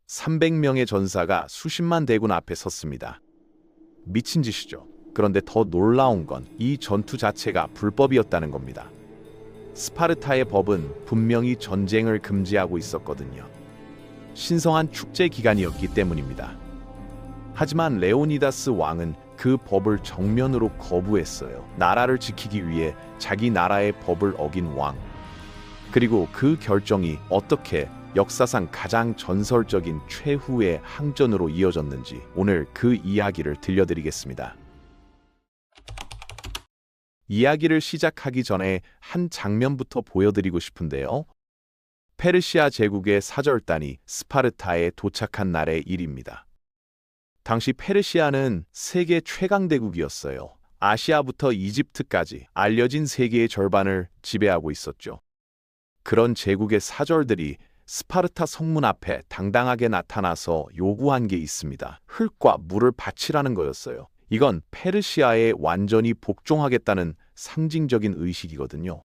300명의 전사가 수십만 대군 앞에 섰습니다. 미친 짓이죠. 그런데 더 놀라운 건 이 전투 자체가 불법이었다는 겁니다. 스파르타의 법은 분명히 전쟁을 금지하고 있었거든요. 신성한 축제 기간이었기 때문입니다. 하지만 레오니다스 왕은 그 법을 정면으로 거부했어요. 나라를 지키기 위해 자기 나라의 법을 어긴 왕. 그리고 그 결정이 어떻게 역사상 가장 전설적인 최후의 항전으로 이어졌는지 오늘 그 이야기를 들려드리겠습니다. 이야기를 시작하기 전에 한 장면부터 보여드리고 싶은데요. 페르시아 제국의 사절단이 스파르타에 도착한 날의 일입니다. 당시 페르시아는 세계 최강대국이었어요. 아시아부터 이집트까지 알려진 세계의 절반을 지배하고 있었죠. 그런 제국의 사절들이 스파르타 성문 앞에 당당하게 나타나서 요구한 게 있습니다. 흙과 물을 바치라는 거였어요. 이건 페르시아에 완전히 복종하겠다는 상징적인 의식이거든요.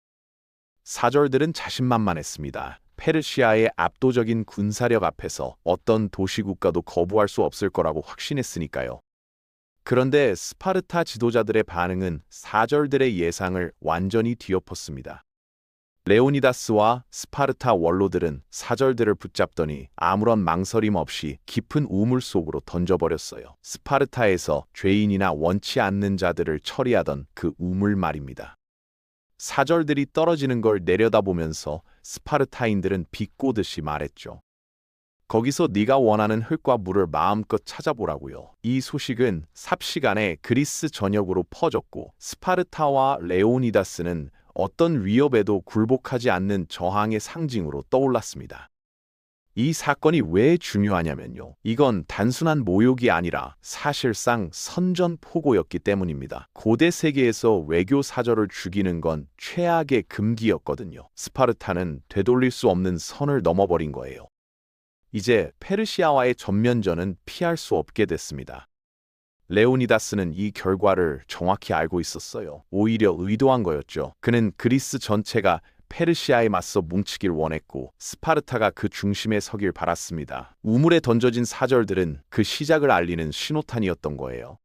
사절들은 자신만만했습니다. 페르시아의 압도적인 군사력 앞에서 어떤 도시국가도 거부할 수 없을 거라고 확신했으니까요. 그런데 스파르타 지도자들의 반응은 사절들의 예상을 완전히 뒤엎었습니다. 레오니다스와 스파르타 원로들은 사절들을 붙잡더니 아무런 망설임 없이 깊은 우물 속으로 던져버렸어요. 스파르타에서 죄인이나 원치 않는 자들을 처리하던 그 우물 말입니다. 사절들이 떨어지는 걸 내려다보면서 스파르타인들은 비꼬듯이 말했죠. 거기서 네가 원하는 흙과 물을 마음껏 찾아보라고요. 이 소식은 삽시간에 그리스 전역으로 퍼졌고 스파르타와 레오니다스는 어떤 위협에도 굴복하지 않는 저항의 상징으로 떠올랐습니다. 이 사건이 왜 중요하냐면요. 이건 단순한 모욕이 아니라 사실상 선전포고였기 때문입니다. 고대 세계에서 외교 사절을 죽이는 건 최악의 금기였거든요. 스파르타는 되돌릴 수 없는 선을 넘어버린 거예요. 이제 페르시아와의 전면전은 피할 수 없게 됐습니다. 레오니다스는 이 결과를 정확히 알고 있었어요. 오히려 의도한 거였죠. 그는 그리스 전체가 페르시아에 맞서 뭉치길 원했고 스파르타가 그 중심에 서길 바랐습니다. 우물에 던져진 사절들은 그 시작을 알리는 신호탄이었던 거예요.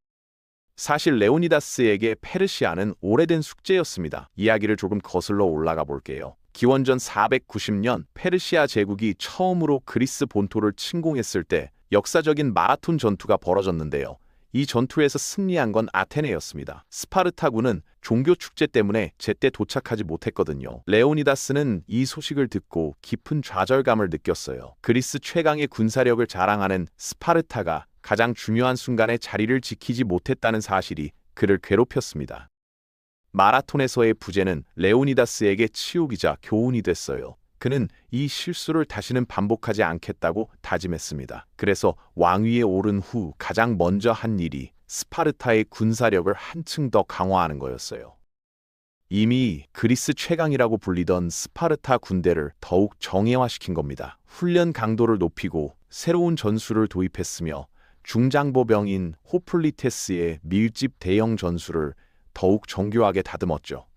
사실 레오니다스에게 페르시아는 오래된 숙제였습니다. 이야기를 조금 거슬러 올라가 볼게요. 기원전 490년 페르시아 제국이 처음으로 그리스 본토를 침공했을 때 역사적인 마라톤 전투가 벌어졌는데요. 이 전투에서 승리한 건 아테네였습니다. 스파르타군은 종교 축제 때문에 제때 도착하지 못했거든요. 레오니다스는 이 소식을 듣고 깊은 좌절감을 느꼈어요. 그리스 최강의 군사력을 자랑하는 스파르타가 가장 중요한 순간에 자리를 지키지 못했다는 사실이 그를 괴롭혔습니다. 마라톤에서의 부재는 레오니다스에게 치욕이자 교훈이 됐어요. 그는 이 실수를 다시는 반복하지 않겠다고 다짐했습니다. 그래서 왕위에 오른 후 가장 먼저 한 일이 스파르타의 군사력을 한층 더 강화하는 거였어요. 이미 그리스 최강이라고 불리던 스파르타 군대를 더욱 정예화시킨 겁니다. 훈련 강도를 높이고 새로운 전술을 도입했으며 중장보병인 호플리테스의 밀집 대형 전술을 더욱 정교하게 다듬었죠.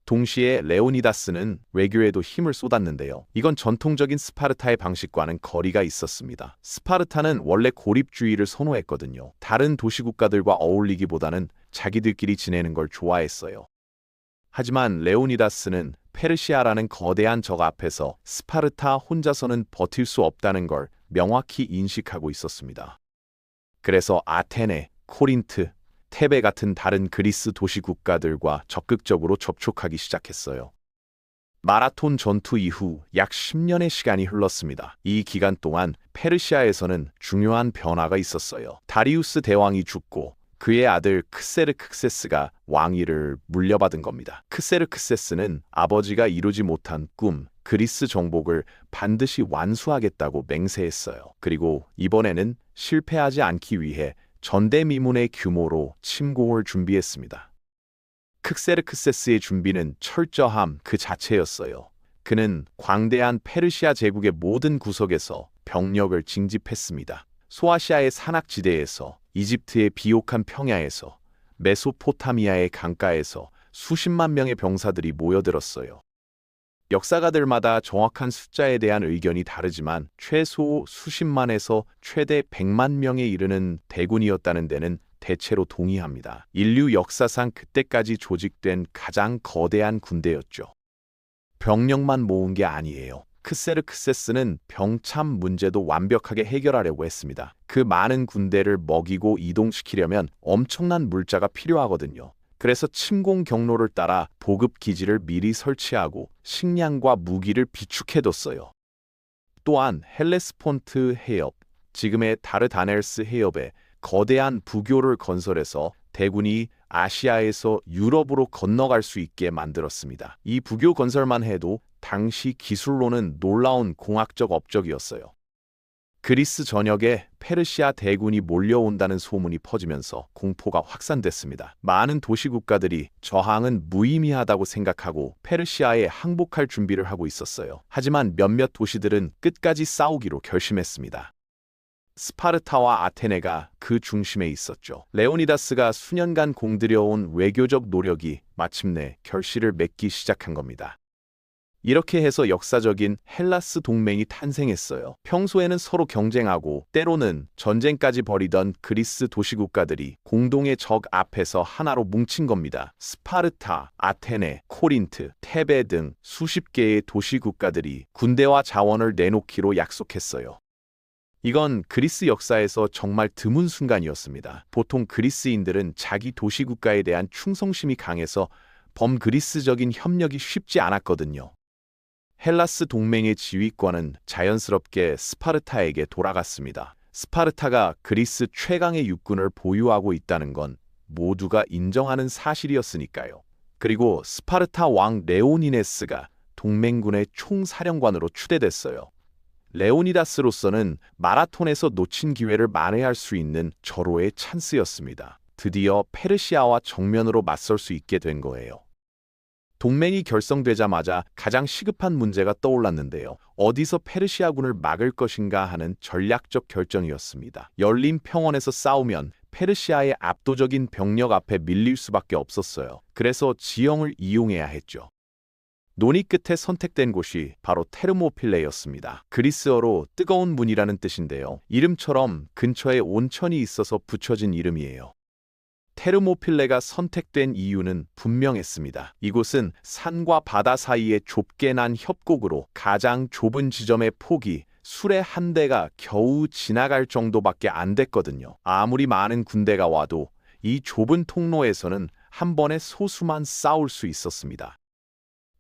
동시에 레오니다스는 외교에도 힘을 쏟았는데요. 이건 전통적인 스파르타의 방식과는 거리가 있었습니다. 스파르타는 원래 고립주의를 선호했거든요. 다른 도시국가들과 어울리기보다는 자기들끼리 지내는 걸 좋아했어요. 하지만 레오니다스는 페르시아라는 거대한 적 앞에서 스파르타 혼자서는 버틸 수 없다는 걸 명확히 인식하고 있었습니다. 그래서 아테네, 코린트, 테베 같은 다른 그리스 도시 국가들과 적극적으로 접촉하기 시작했어요. 마라톤 전투 이후 약 10년의 시간이 흘렀습니다. 이 기간 동안 페르시아에서는 중요한 변화가 있었어요. 다리우스 대왕이 죽고 그의 아들 크세르크세스가 왕위를 물려받은 겁니다. 크세르크세스는 아버지가 이루지 못한 꿈, 그리스 정복을 반드시 완수하겠다고 맹세했어요. 그리고 이번에는 실패하지 않기 위해 전대미문의 규모로 침공을 준비했습니다. 크세르크세스의 준비는 철저함 그 자체였어요. 그는 광대한 페르시아 제국의 모든 구석에서 병력을 징집했습니다. 소아시아의 산악지대에서, 이집트의 비옥한 평야에서, 메소포타미아의 강가에서 수십만 명의 병사들이 모여들었어요. 역사가들마다 정확한 숫자에 대한 의견이 다르지만 최소 수십만에서 최대 100만 명에 이르는 대군이었다는 데는 대체로 동의합니다. 인류 역사상 그때까지 조직된 가장 거대한 군대였죠. 병력만 모은 게 아니에요. 크세르크세스는 병참 문제도 완벽하게 해결하려고 했습니다. 그 많은 군대를 먹이고 이동시키려면 엄청난 물자가 필요하거든요. 그래서 침공 경로를 따라 보급 기지를 미리 설치하고 식량과 무기를 비축해뒀어요. 또한 헬레스폰트 해협, 지금의 다르다넬스 해협에 거대한 부교를 건설해서 대군이 아시아에서 유럽으로 건너갈 수 있게 만들었습니다. 이 부교 건설만 해도 당시 기술로는 놀라운 공학적 업적이었어요. 그리스 전역에 페르시아 대군이 몰려온다는 소문이 퍼지면서 공포가 확산됐습니다. 많은 도시 국가들이 저항은 무의미하다고 생각하고 페르시아에 항복할 준비를 하고 있었어요. 하지만 몇몇 도시들은 끝까지 싸우기로 결심했습니다. 스파르타와 아테네가 그 중심에 있었죠. 레오니다스가 수년간 공들여온 외교적 노력이 마침내 결실을 맺기 시작한 겁니다. 이렇게 해서 역사적인 헬라스 동맹이 탄생했어요. 평소에는 서로 경쟁하고 때로는 전쟁까지 벌이던 그리스 도시국가들이 공동의 적 앞에서 하나로 뭉친 겁니다. 스파르타, 아테네, 코린트, 테베 등 수십 개의 도시국가들이 군대와 자원을 내놓기로 약속했어요. 이건 그리스 역사에서 정말 드문 순간이었습니다. 보통 그리스인들은 자기 도시국가에 대한 충성심이 강해서 범그리스적인 협력이 쉽지 않았거든요. 헬라스 동맹의 지휘권은 자연스럽게 스파르타에게 돌아갔습니다. 스파르타가 그리스 최강의 육군을 보유하고 있다는 건 모두가 인정하는 사실이었으니까요. 그리고 스파르타 왕 레오니네스가 동맹군의 총사령관으로 추대됐어요. 레오니다스로서는 마라톤에서 놓친 기회를 만회할 수 있는 절호의 찬스였습니다. 드디어 페르시아와 정면으로 맞설 수 있게 된 거예요. 동맹이 결성되자마자 가장 시급한 문제가 떠올랐는데요. 어디서 페르시아군을 막을 것인가 하는 전략적 결정이었습니다. 열린 평원에서 싸우면 페르시아의 압도적인 병력 앞에 밀릴 수밖에 없었어요. 그래서 지형을 이용해야 했죠. 논의 끝에 선택된 곳이 바로 테르모필레였습니다. 그리스어로 뜨거운 문이라는 뜻인데요. 이름처럼 근처에 온천이 있어서 붙여진 이름이에요. 테르모필레가 선택된 이유는 분명했습니다. 이곳은 산과 바다 사이에 좁게 난 협곡으로 가장 좁은 지점의 폭이 수레 한 대가 겨우 지나갈 정도밖에 안 됐거든요. 아무리 많은 군대가 와도 이 좁은 통로에서는 한 번에 소수만 싸울 수 있었습니다.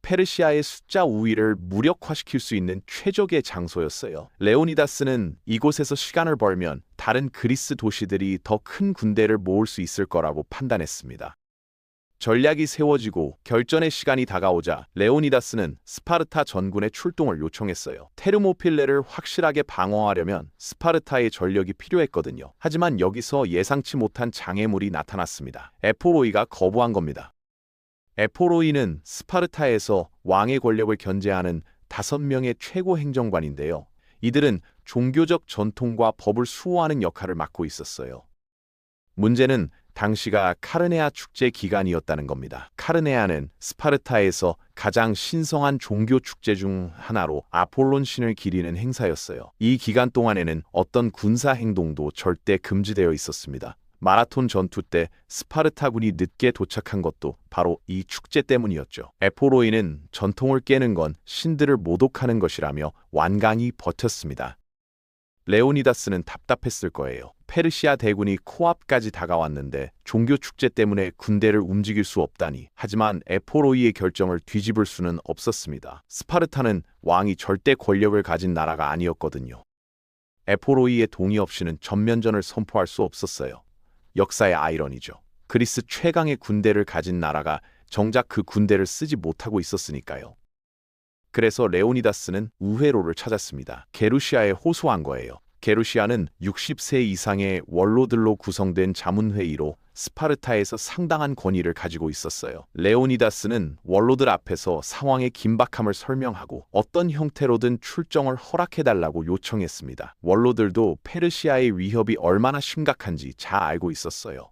페르시아의 숫자 우위를 무력화시킬 수 있는 최적의 장소였어요. 레오니다스는 이곳에서 시간을 벌면 다른 그리스 도시들이 더 큰 군대를 모을 수 있을 거라고 판단했습니다. 전략이 세워지고 결전의 시간이 다가오자 레오니다스는 스파르타 전군의 출동을 요청했어요. 테르모필레를 확실하게 방어하려면 스파르타의 전력이 필요했거든요. 하지만 여기서 예상치 못한 장애물이 나타났습니다. 에포로이가 거부한 겁니다. 에포로이는 스파르타에서 왕의 권력을 견제하는 5명의 최고 행정관인데요. 이들은 종교적 전통과 법을 수호하는 역할을 맡고 있었어요. 문제는 당시가 카르네아 축제 기간이었다는 겁니다. 카르네아는 스파르타에서 가장 신성한 종교 축제 중 하나로 아폴론 신을 기리는 행사였어요. 이 기간 동안에는 어떤 군사 행동도 절대 금지되어 있었습니다. 마라톤 전투 때 스파르타군이 늦게 도착한 것도 바로 이 축제 때문이었죠. 에포로이는 전통을 깨는 건 신들을 모독하는 것이라며 완강히 버텼습니다. 레오니다스는 답답했을 거예요. 페르시아 대군이 코앞까지 다가왔는데 종교 축제 때문에 군대를 움직일 수 없다니. 하지만 에포로이의 결정을 뒤집을 수는 없었습니다. 스파르타는 왕이 절대 권력을 가진 나라가 아니었거든요. 에포로이의 동의 없이는 전면전을 선포할 수 없었어요. 역사의 아이러니죠. 그리스 최강의 군대를 가진 나라가 정작 그 군대를 쓰지 못하고 있었으니까요. 그래서 레오니다스는 우회로를 찾았습니다. 게루시아에 호소한 거예요. 게루시아는 60세 이상의 원로들로 구성된 자문회의로 스파르타에서 상당한 권위를 가지고 있었어요. 레오니다스는 원로들 앞에서 상황의 긴박함을 설명하고 어떤 형태로든 출정을 허락해달라고 요청했습니다. 원로들도 페르시아의 위협이 얼마나 심각한지 잘 알고 있었어요.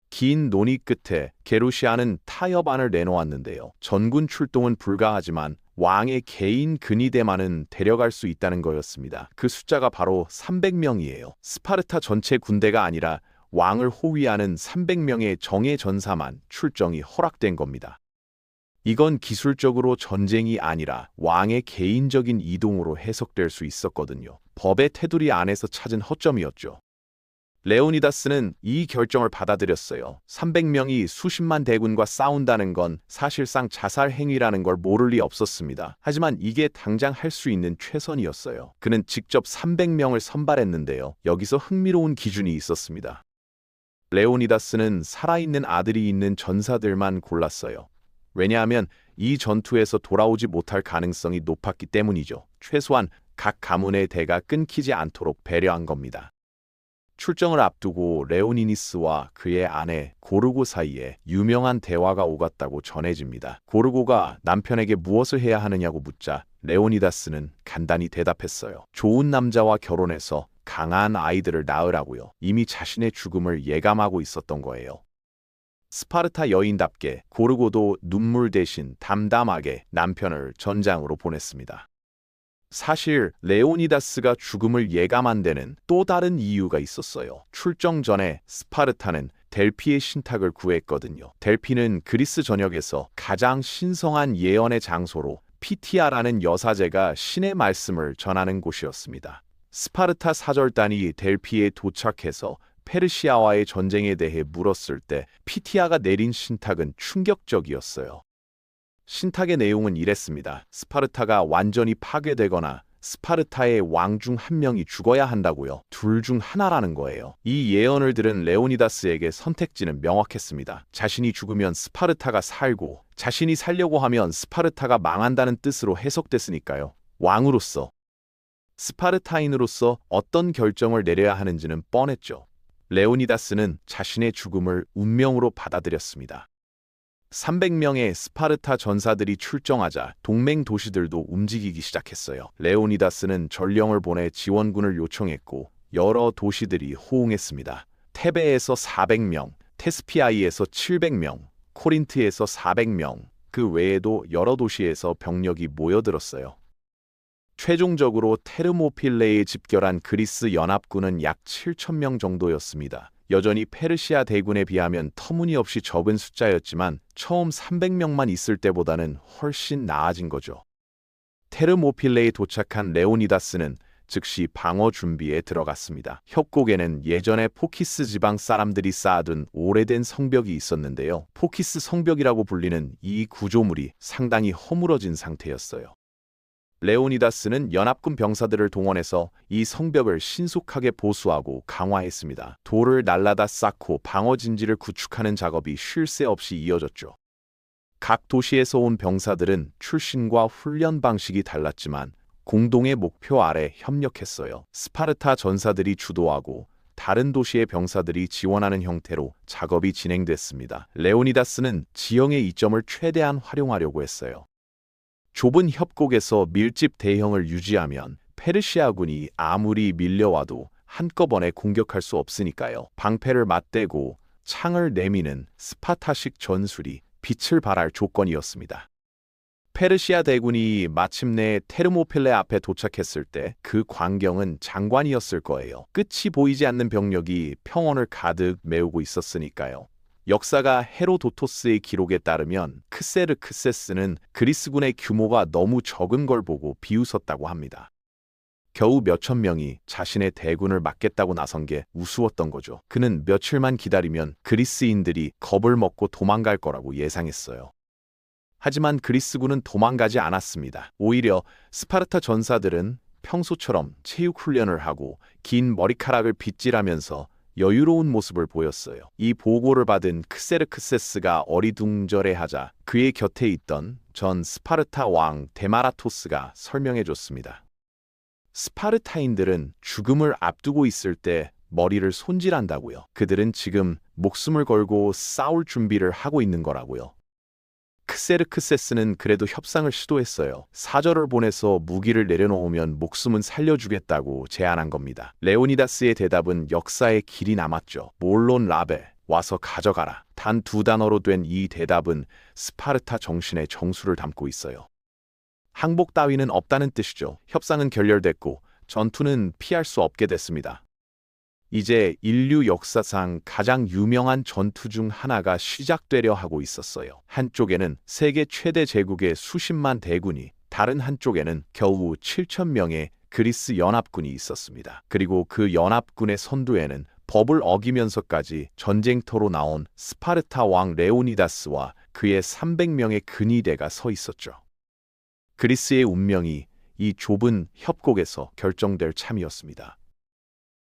긴 논의 끝에 게루시아는 타협안을 내놓았는데요. 전군 출동은 불가하지만 왕의 개인 근위대만은 데려갈 수 있다는 거였습니다. 그 숫자가 바로 300명이에요. 스파르타 전체 군대가 아니라 왕을 호위하는 300명의 정예 전사만 출정이 허락된 겁니다. 이건 기술적으로 전쟁이 아니라 왕의 개인적인 이동으로 해석될 수 있었거든요. 법의 테두리 안에서 찾은 허점이었죠. 레오니다스는 이 결정을 받아들였어요. 300명이 수십만 대군과 싸운다는 건 사실상 자살 행위라는 걸 모를 리 없었습니다. 하지만 이게 당장 할 수 있는 최선이었어요. 그는 직접 300명을 선발했는데요. 여기서 흥미로운 기준이 있었습니다. 레오니다스는 살아있는 아들이 있는 전사들만 골랐어요. 왜냐하면 이 전투에서 돌아오지 못할 가능성이 높았기 때문이죠. 최소한 각 가문의 대가 끊기지 않도록 배려한 겁니다. 출정을 앞두고 레오니니스와 그의 아내 고르고 사이에 유명한 대화가 오갔다고 전해집니다. 고르고가 남편에게 무엇을 해야 하느냐고 묻자 레오니다스는 간단히 대답했어요. 좋은 남자와 결혼해서 강한 아이들을 낳으라고요. 이미 자신의 죽음을 예감하고 있었던 거예요. 스파르타 여인답게 고르고도 눈물 대신 담담하게 남편을 전장으로 보냈습니다. 사실 레오니다스가 죽음을 예감한 데는 또 다른 이유가 있었어요. 출정 전에 스파르타는 델피의 신탁을 구했거든요. 델피는 그리스 전역에서 가장 신성한 예언의 장소로 피티아라는 여사제가 신의 말씀을 전하는 곳이었습니다. 스파르타 사절단이 델피에 도착해서 페르시아와의 전쟁에 대해 물었을 때 피티아가 내린 신탁은 충격적이었어요. 신탁의 내용은 이랬습니다. 스파르타가 완전히 파괴되거나 스파르타의 왕 중 한 명이 죽어야 한다고요. 둘 중 하나라는 거예요. 이 예언을 들은 레오니다스에게 선택지는 명확했습니다. 자신이 죽으면 스파르타가 살고 자신이 살려고 하면 스파르타가 망한다는 뜻으로 해석됐으니까요. 왕으로서, 스파르타인으로서 어떤 결정을 내려야 하는지는 뻔했죠. 레오니다스는 자신의 죽음을 운명으로 받아들였습니다. 300명의 스파르타 전사들이 출정하자 동맹 도시들도 움직이기 시작했어요. 레오니다스는 전령을 보내 지원군을 요청했고 여러 도시들이 호응했습니다. 테베에서 400명, 테스피아이에서 700명, 코린트에서 400명, 그 외에도 여러 도시에서 병력이 모여들었어요. 최종적으로 테르모필레에 집결한 그리스 연합군은 약 7,000명 정도였습니다. 여전히 페르시아 대군에 비하면 터무니없이 적은 숫자였지만 처음 300명만 있을 때보다는 훨씬 나아진 거죠. 테르모필레에 도착한 레오니다스는 즉시 방어 준비에 들어갔습니다. 협곡에는 예전에 포키스 지방 사람들이 쌓아둔 오래된 성벽이 있었는데요. 포키스 성벽이라고 불리는 이 구조물이 상당히 허물어진 상태였어요. 레오니다스는 연합군 병사들을 동원해서 이 성벽을 신속하게 보수하고 강화했습니다. 돌을 날라다 쌓고 방어 진지를 구축하는 작업이 쉴 새 없이 이어졌죠. 각 도시에서 온 병사들은 출신과 훈련 방식이 달랐지만 공동의 목표 아래 협력했어요. 스파르타 전사들이 주도하고 다른 도시의 병사들이 지원하는 형태로 작업이 진행됐습니다. 레오니다스는 지형의 이점을 최대한 활용하려고 했어요. 좁은 협곡에서 밀집 대형을 유지하면 페르시아군이 아무리 밀려와도 한꺼번에 공격할 수 없으니까요. 방패를 맞대고 창을 내미는 스파타식 전술이 빛을 발할 조건이었습니다. 페르시아 대군이 마침내 테르모필레 앞에 도착했을 때 그 광경은 장관이었을 거예요. 끝이 보이지 않는 병력이 평원을 가득 메우고 있었으니까요. 역사가 헤로도토스의 기록에 따르면 크세르크세스는 그리스군의 규모가 너무 적은 걸 보고 비웃었다고 합니다. 겨우 몇천 명이 자신의 대군을 막겠다고 나선 게 우스웠던 거죠. 그는 며칠만 기다리면 그리스인들이 겁을 먹고 도망갈 거라고 예상했어요. 하지만 그리스군은 도망가지 않았습니다. 오히려 스파르타 전사들은 평소처럼 체육 훈련을 하고 긴 머리카락을 빗질하면서 여유로운 모습을 보였어요. 이 보고를 받은 크세르크세스가 어리둥절해하자 그의 곁에 있던 전 스파르타 왕 데마라토스가 설명해줬습니다. 스파르타인들은 죽음을 앞두고 있을 때 머리를 손질한다고요. 그들은 지금 목숨을 걸고 싸울 준비를 하고 있는 거라고요. 크세르크세스는 그래도 협상을 시도했어요. 사절을 보내서 무기를 내려놓으면 목숨은 살려주겠다고 제안한 겁니다. 레오니다스의 대답은 역사에 길이 남았죠. 몰론 라베, 와서 가져가라. 단 2단어로 된 이 대답은 스파르타 정신의 정수를 담고 있어요. 항복 따위는 없다는 뜻이죠. 협상은 결렬됐고 전투는 피할 수 없게 됐습니다. 이제 인류 역사상 가장 유명한 전투 중 하나가 시작되려 하고 있었어요. 한쪽에는 세계 최대 제국의 수십만 대군이, 다른 한쪽에는 겨우 7천 명의 그리스 연합군이 있었습니다. 그리고 그 연합군의 선두에는 법을 어기면서까지 전쟁터로 나온 스파르타 왕 레오니다스와 그의 300명의 근위대가 서 있었죠. 그리스의 운명이 이 좁은 협곡에서 결정될 참이었습니다.